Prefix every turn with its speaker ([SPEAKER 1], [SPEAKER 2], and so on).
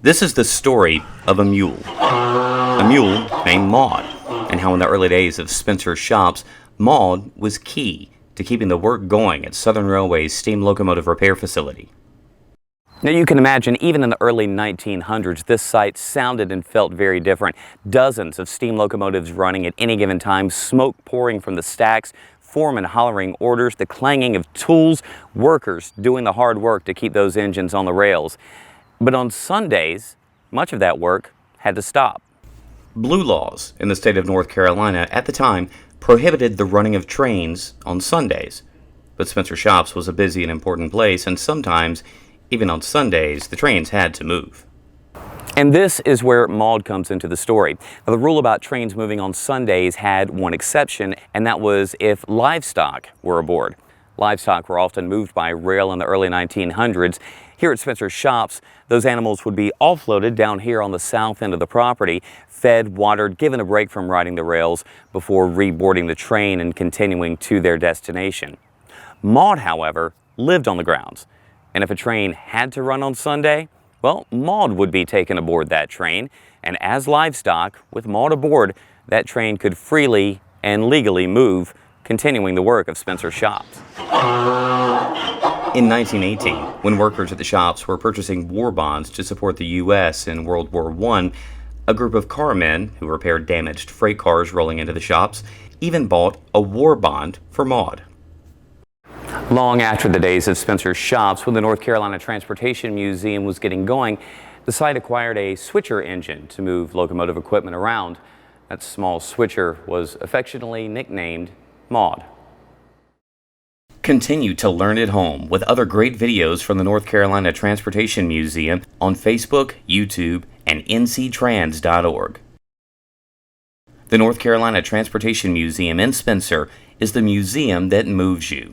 [SPEAKER 1] This is the story of a mule named Maude, and how in the early days of Spencer's shops, Maude was key to keeping the work going at Southern Railway's steam locomotive repair facility. Now you can imagine, even in the early 1900s, this site sounded and felt very different. Dozens of steam locomotives running at any given time, smoke pouring from the stacks, foremen hollering orders, the clanging of tools, workers doing the hard work to keep those engines on the rails. But on Sundays, much of that work had to stop. Blue laws in the state of North Carolina at the time prohibited the running of trains on Sundays. But Spencer Shops was a busy and important place, and sometimes, even on Sundays, the trains had to move. And this is where Maude comes into the story. Now, the rule about trains moving on Sundays had one exception, and that was if livestock were aboard. Livestock were often moved by rail in the early 1900s. Here at Spencer's Shops, those animals would be offloaded down here on the south end of the property, fed, watered, given a break from riding the rails before reboarding the train and continuing to their destination. Maude, however, lived on the grounds, and if a train had to run on Sunday, well, Maude would be taken aboard that train, and as livestock, with Maude aboard, that train could freely and legally move, continuing the work of Spencer's Shops. In 1918, when workers at the shops were purchasing war bonds to support the U.S. in World War I, a group of carmen who repaired damaged freight cars rolling into the shops even bought a war bond for Maude. Long after the days of Spencer's Shops, when the North Carolina Transportation Museum was getting going, the site acquired a switcher engine to move locomotive equipment around. That small switcher was affectionately nicknamed Maude. Continue to learn at home with other great videos from the North Carolina Transportation Museum on Facebook, YouTube, and nctrans.org. The North Carolina Transportation Museum in Spencer is the museum that moves you.